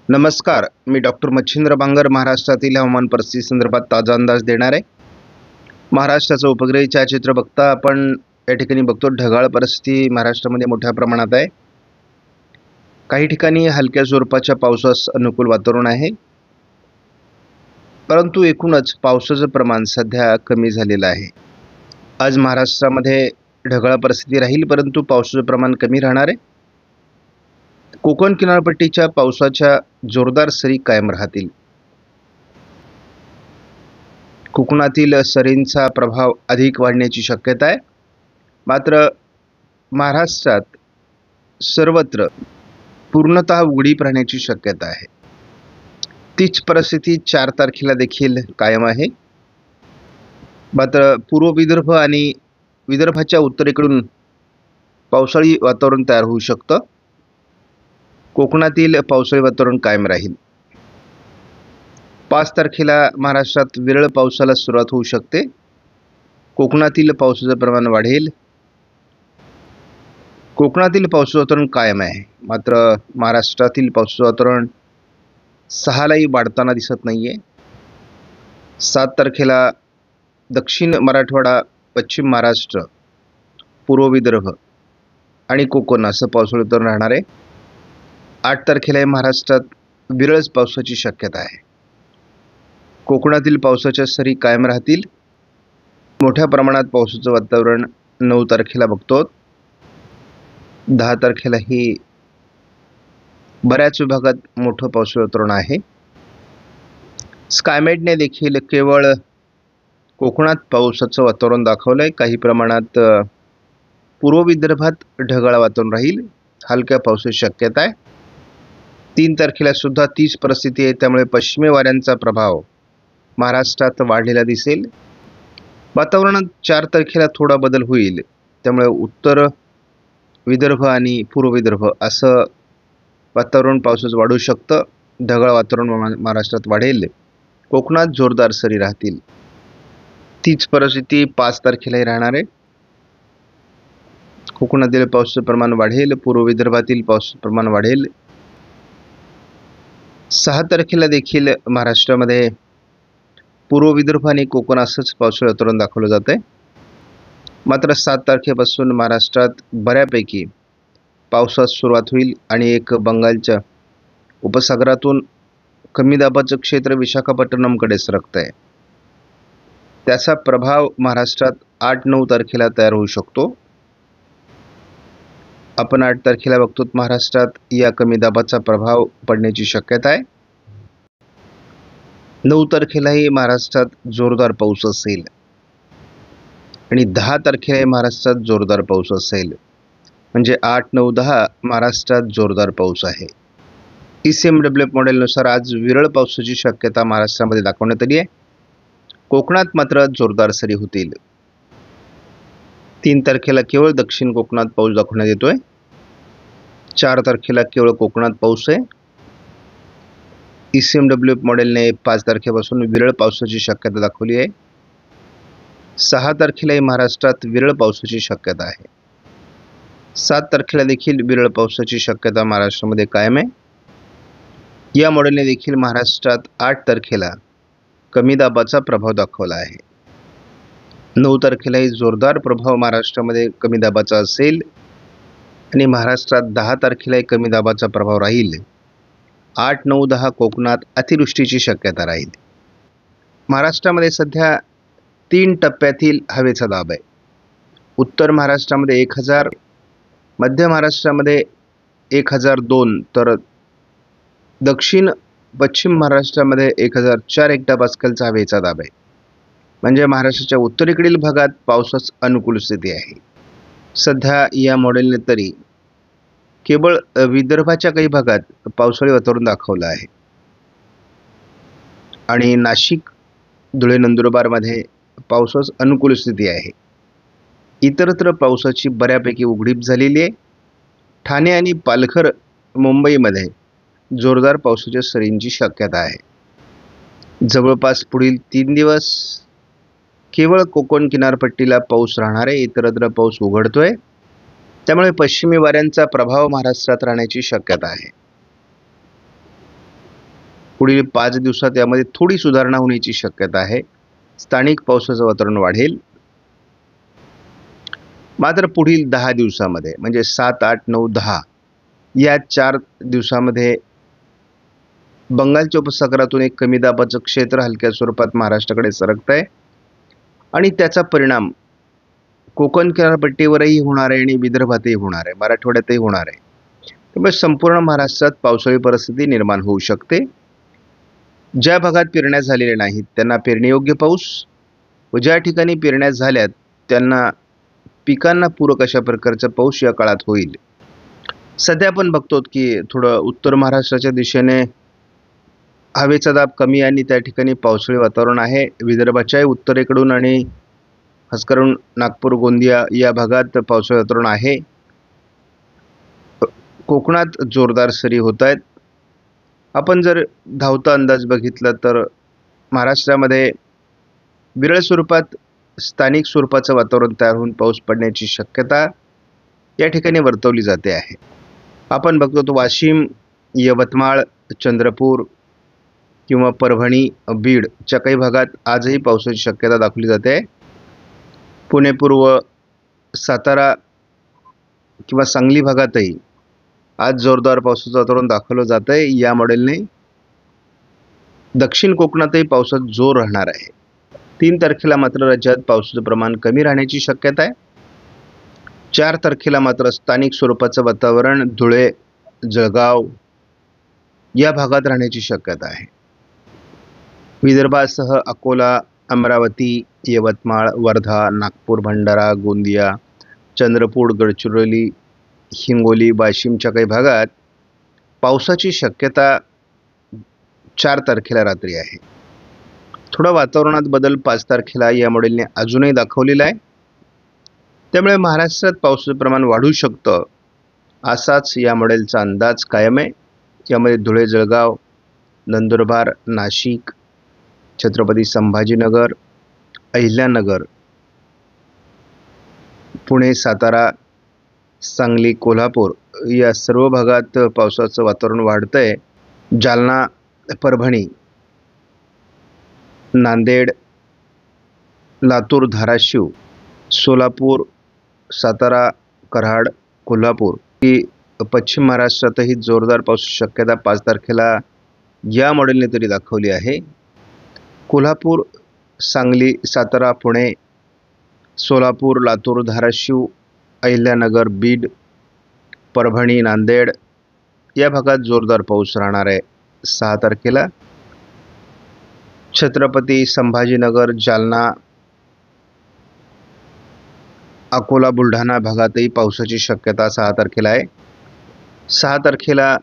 नमस्कार, मी डॉक्टर मच्छिंद्र बांगर महाराष्ट्रातील हवामान परिस्थिती संदर्भात ताजा अंदाज देणार आहे. महाराष्ट्राचं उपग्रही छायाचित्र बघता आपण या ठिकाणी बघतो ढगाळ परिस्थिती महाराष्ट्रामध्ये मोठ्या प्रमाणात आहे. काही ठिकाणी हलक्या स्वरूपाच्या पावसास अनुकूल वातावरण आहे, परंतु एकूणच पावसाचं प्रमाण सध्या कमी झालेलं आहे. आज महाराष्ट्रामध्ये ढगाळ परिस्थिती राहील, परंतु पावसाचं प्रमाण कमी राहणार आहे. कोकण किनारपट्टीच्या पावसाच्या जोरदार सरी कायम राहतील. कोकणातील सरींचा प्रभाव अधिक वाढण्याची शक्यता आहे. मात्र महाराष्ट्रात सर्वत्र पूर्णतः उघडीप राहण्याची शक्यता आहे. तीच परिस्थिती 4 तारखेला देखील कायम आहे. मात्र पूर्व विदर्भ आणि विदर्भाच्या उत्तरेकडून पावसाळी वातावरण तयार होऊ शकतं. कोकणातील पावसाळी वातावरण कायम राहील. 5 तारखेला महाराष्ट्रात विरळ पावसाला सुरुवात होऊ शकते. कोकणातील पावसाचं प्रमाण वाढेल. कोकणातील पावसाचं वातावरण कायम आहे. मात्र महाराष्ट्रातील पावसाचं वातावरण 6लाही वाढताना दिसत नाहीये. 7 तारखेला दक्षिण मराठवाडा, पश्चिम महाराष्ट्र, पूर्व विदर्भ आणि कोकण असं पावसाळी वातावरण राहणार आहे. 8 तारखेला महाराष्ट्रात विरळच पावसाची शक्यता आहे. कोकणातील पावसाच्या सरी कायम राहतील. मोठ्या प्रमाणात पावसाचं वातावरण 9 तारखेला बघतो. 10 तारखेलाही बऱ्याच विभागात मोठं पावसाचं वातावरण आहे. स्कायमेटने देखील केवळ कोकणात पावसाचं वातावरण दाखवलंय. काही प्रमाणात पूर्व विदर्भात ढगाळ वातावरण राहील. हलक्या पावसाची शक्यता आहे. 3 तारखेला सुद्धा तीच परिस्थिती आहे. त्यामुळे पश्चिमी वाऱ्यांचा प्रभाव महाराष्ट्रात वाढलेला दिसेल. वातावरणात 4 तारखेला थोडा बदल होईल. त्यामुळे उत्तर विदर्भ आणि पूर्व विदर्भ असं वातावरण पावसाचं वाढू शकतं. ढगाळ वातावरण महाराष्ट्रात वाढेल. कोकणात जोरदार सरी राहतील. तीच परिस्थिती 5 तारखेलाही राहणार आहे. कोकणातील पावसाचं प्रमाण वाढेल. पूर्व विदर्भातील पावसाचं प्रमाण वाढेल. 6 तारखेला देखील महाराष्ट्रामध्ये पूर्व विदर्भ आणि कोकण असंच पावसाळी वातावरण दाखवलं जात आहे. मात्र 7 तारखेपासून महाराष्ट्रात बऱ्यापैकी पावसास सुरुवात होईल आणि एक बंगालच्या उपसागरातून कमी दाबाचं क्षेत्र विशाखापट्टणमकडे सरकत आहे. त्याचा प्रभाव महाराष्ट्रात 8-9 तारखेला तयार होऊ शकतो. आपण 8 तारखेला बघतो महाराष्ट्रात या कमी दाबाचा प्रभाव पडण्याची शक्यता आहे. 9 तारखेलाही महाराष्ट्रात जोरदार पाऊस असेल आणि 10 तारखेलाही महाराष्ट्रात जोरदार पाऊस असेल. म्हणजे 8, 9, 10 महाराष्ट्रात जोरदार पाऊस आहे. ECMWF मॉडेलनुसार आज विरळ पावसाची शक्यता महाराष्ट्रामध्ये दाखवण्यात आली आहे. कोकणात मात्र जोरदार सरी होतील. 3 तारखेला केवळ दक्षिण कोकणात पाऊस दाखवण्यात येतोय. 4 तारखेला केवळ कोकणात पाऊस आहे. ECMWF मॉडेलने 5 तारखेपासून विरळ पावसाची शक्यता दाखवली आहे. 6 तारखेलाही महाराष्ट्रात विरळ पावसाची शक्यता आहे. 7 तारखेला देखील विरळ पावसाची शक्यता महाराष्ट्रामध्ये कायम आहे. या मॉडेलने देखील महाराष्ट्रात 8 तारखेला कमी दाबाचा प्रभाव दाखवला आहे. 9 तारखेलाही जोरदार प्रभाव महाराष्ट्रामध्ये कमी दाबाचा असेल आणि महाराष्ट्रात 10 तारखेलाही कमी दाबाचा प्रभाव राहील. 8, 9, 10 कोकणात अतिवृष्टीची शक्यता राहील. महाराष्ट्रामध्ये सध्या 3 टप्प्यातील हवेचा दाब आहे. उत्तर महाराष्ट्रामध्ये 1000, मध्य महाराष्ट्रामध्ये 1002 तर दक्षिण पश्चिम महाराष्ट्रामध्ये 1004 हेक्टोपास्कलचा हवेचा दाब आहे. म्हणजे महाराष्ट्राच्या उत्तरेकडील भागात पावसास अनुकूल स्थिती आहे. सध्या या मॉडेलने तरी केवळ विदर्भाच्या काही भागात पावसाळी वातावरण दाखवलं आहे आणि नाशिक, धुळे, नंदुरबारमध्ये पावसास अनुकूल स्थिती आहे. इतरत्र पावसाची बऱ्यापैकी उघडीप झालेली आहे. ठाणे आणि पालघर, मुंबईमध्ये जोरदार पावसाच्या सरींची शक्यता आहे. जवळपास पुढील 3 दिवस केवळ कोकण किनारपट्टीला पाऊस राहणार आहे. इतरत्र पाऊस उघडतोय. त्यामुळे पश्चिमी वाऱ्यांचा प्रभाव महाराष्ट्रात राहण्याची शक्यता आहे. पुढील 5 दिवसात यामध्ये थोडी सुधारणा होण्याची शक्यता आहे. स्थानिक पावसाचं वातावरण वाढेल. मात्र पुढील 10 दिवसामध्ये म्हणजे 7, 8, 9, 10 या 4 दिवसामध्ये बंगालच्या उपसागरातून एक कमी दाबाचं क्षेत्र हलक्या स्वरूपात महाराष्ट्राकडे सरकत आहे आणि त्याचा परिणाम कोकण किनारपट्टीवरही होणार आहे आणि विदर्भातही होणार आहे, मराठवाड्यातही होणार आहे. त्यामुळे संपूर्ण महाराष्ट्रात पावसाळी परिस्थिती निर्माण होऊ शकते. ज्या भागात पेरण्या झालेल्या नाहीत त्यांना पेरणीयोग्य पाऊस व ज्या ठिकाणी पेरण्या झाल्यात त्यांना पिकांना पूरक अशा प्रकारचा पाऊस या काळात होईल. सध्या आपण बघतो की थोडं उत्तर महाराष्ट्राच्या दिशेने हवेचा दाब कमी आणि त्या ठिकाणी पावसाळी वातावरण आहे. विदर्भाच्याही उत्तरेकडून आणि खास करून नागपूर, गोंदिया या भागात पावसाळी वातावरण आहे. कोकणात जोरदार सरी होत आहेत. आपण जर धावता अंदाज बघितला तर महाराष्ट्रामध्ये विरळ स्वरूपात स्थानिक स्वरूपाचं वातावरण तयार होऊन पाऊस पडण्याची शक्यता या ठिकाणी वर्तवली जाते आहे. आपण बघतो तो वाशिम, यवतमाळ, चंद्रपूर किंवा परभणी, बीडच्या काही भागात आजही पावसाची शक्यता दाखवली जाते. पुणे पूर्व, सातारा किंवा सांगली भागातही आज जोरदार पावसाचं वातावरण दाखवलं जात आहे. या मॉडेलने दक्षिण कोकणातही पावसात जोर राहणार आहे. 3 तारखेला मात्र राज्यात पावसाचं प्रमाण कमी राहण्याची शक्यता आहे. 4 तारखेला मात्र स्थानिक स्वरूपाचं वातावरण धुळे, जळगाव या भागात राहण्याची शक्यता आहे. विदर्भासह अकोला, अमरावती, यवतमाळ, वर्धा, नागपूर, भंडारा, गोंदिया, चंद्रपूर, गडचिरोली, हिंगोली, वाशिमच्या काही भागात पावसाची शक्यता 4 तारखेला रात्री आहे. थोडा वातावरणात बदल 5 तारखेला या मॉडेलने अजूनही दाखवलेला आहे. त्यामुळे महाराष्ट्रात पावसाचं प्रमाण वाढू शकतं असाच या मॉडेलचा अंदाज कायम आहे. यामध्ये धुळे, जळगाव, नंदुरबार, नाशिक, छत्रपती संभाजीनगर, अहिल्यानगर, पुणे, सातारा, सांगली, कोल्हापूर या सर्व भागात पावसाचं वातावरण वाढतं आहे. जालना, परभणी, नांदेड, लातूर, धाराशिव, सोलापूर, सातारा, कराड, कोल्हापूर ही पश्चिम महाराष्ट्रातही जोरदार पावसाची शक्यता 5 तारखेला या मॉडेलने तरी दाखवली आहे. कोल्हापूर, सांगली, सातारा, पुणे, सोलापूर, लातूर, धाराशिव, अहिल्यानगर, बीड, परभणी, नांदेड या भागात जोरदार पाऊस राहणार आहे. 6 तारखेला छत्रपती संभाजीनगर, जालना, अकोला, बुलढाणा भागातही पावसाची शक्यता 6 तारखेला आहे. 6 तारखेला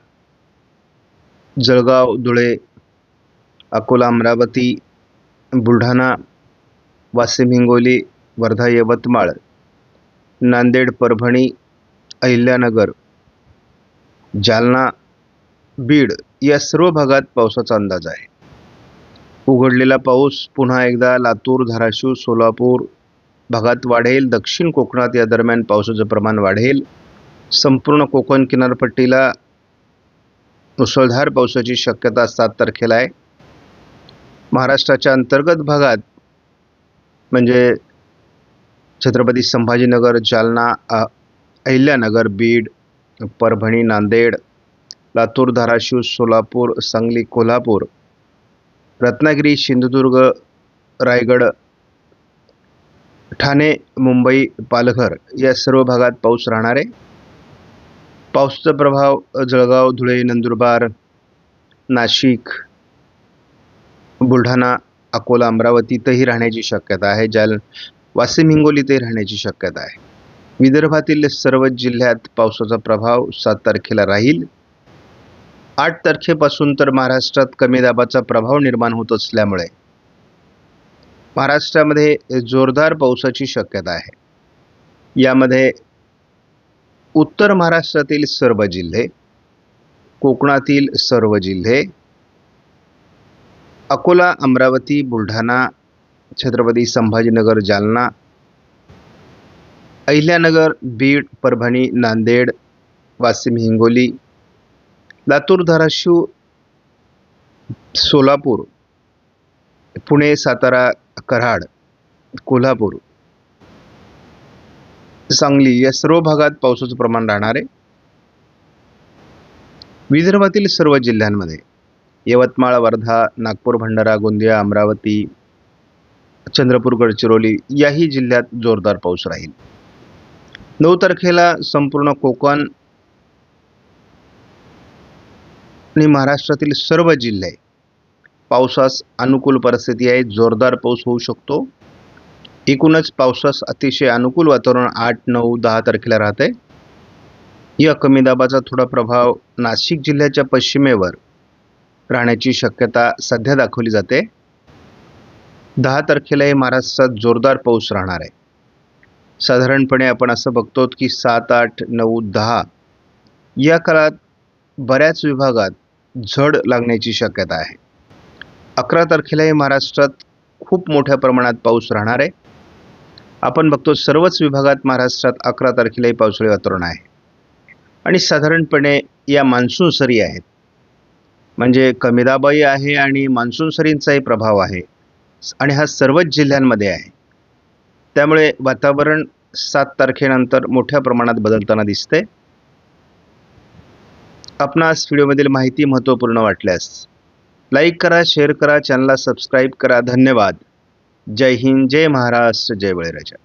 जळगाव, धुळे, अकोला, अमरावती, बुलढाणा, वाशिम, हिंगोली, वर्धा, यवतमाळ, नांदेड, परभणी, अहिल्यानगर, जालना, बीड या सर्व भागात पावसाचा अंदाज आहे. उघडलेला पाऊस पुन्हा एकदा लातूर, धाराशिव, सोलापूर भागात वाढेल. दक्षिण कोकणात या दरम्यान पावसाचं प्रमाण वाढेल. संपूर्ण कोकण किनारपट्टीला मुसळधार पावसाची शक्यता 7 तारखेला आहे. महाराष्ट्राच्या अंतर्गत भागात म्हणजे छत्रपती संभाजीनगर, जालना, अहिल्यानगर, बीड, परभणी, नांदेड, लातूर, धाराशिव, सोलापूर, सांगली, कोल्हापूर, रत्नागिरी, सिंधुदुर्ग, रायगड, ठाणे, मुंबई, पालघर या सर्व भागात पाऊस राहणार आहे. पावसाचा प्रभाव जळगाव, धुळे, नंदुरबार, नाशिक, बुलढाणा, अकोला, अमरावतीतही राहण्याची शक्यता आहे. वाशिम, हिंगोलीतही राहण्याची शक्यता आहे. विदर्भातील सर्व जिल्ह्यात पावसाचा प्रभाव 7 तारखेला राहील. 8 तारखेपासून तर महाराष्ट्रात कमी दाबाचा प्रभाव निर्माण होत असल्यामुळे महाराष्ट्रामध्ये जोरदार पावसाची शक्यता आहे. यामध्ये उत्तर महाराष्ट्रातील सर्व जिल्हे, कोकणातील सर्व जिल्हे, अकोला, अमरावती, बुलढाणा, छत्रपती संभाजीनगर, जालना, अहिल्यानगर, बीड, परभणी, नांदेड, वाशिम, हिंगोली, लातूर, धाराशिव, सोलापूर, पुणे, सातारा, कराड, कोल्हापूर, सांगली या सर्व भागात पावसाचं प्रमाण राहणार आहे. विदर्भातील सर्व जिल्ह्यांमध्ये यवतमाळ, वर्धा, नागपूर, भंडारा, गोंदिया, अमरावती, चंद्रपूर, गडचिरोली याही जिल्ह्यात जोरदार पाऊस राहील. 9 तारखेला संपूर्ण कोकण आणि महाराष्ट्रातील सर्व जिल्हे पावसास अनुकूल परिस्थिती आहे. जोरदार पाऊस होऊ शकतो. एकूणच पावसास अतिशय अनुकूल वातावरण 8, 9, 10 तारखेला राहते. या कमी दाबाचा थोडा प्रभाव नाशिक जिल्ह्याच्या पश्चिमेवर राहण्याची शक्यता सध्या दाखवली जाते. 10 तारखेलाही महाराष्ट्रात जोरदार पाऊस राहणार आहे. साधारणपणे आपण असं बघतो की 7, 8, 9, 10 या काळात बऱ्याच विभागात झड लागण्याची शक्यता आहे. 11 तारखेलाही महाराष्ट्रात खूप मोठ्या प्रमाणात पाऊस राहणार आहे. आपण बघतो सर्वच विभागात महाराष्ट्रात 11 तारखेलाही पावसाळी वातावरण आहे आणि साधारणपणे या मान्सून सरी आहेत. म्हणजे कमी दाबाही आहे आणि मान्सून सरींचाही प्रभाव आहे आणि हा सर्वच जिल्ह्यांमध्ये आहे. त्यामुळे वातावरण 7 तारखेनंतर मोठ्या प्रमाणात बदलताना दिसते. आपणास व्हिडिओमधील माहिती महत्त्वपूर्ण वाटल्यास लाईक करा, शेअर करा, चॅनलला सबस्क्राईब करा. धन्यवाद. जय हिंद, जय महाराष्ट्र, जय बळीराजा.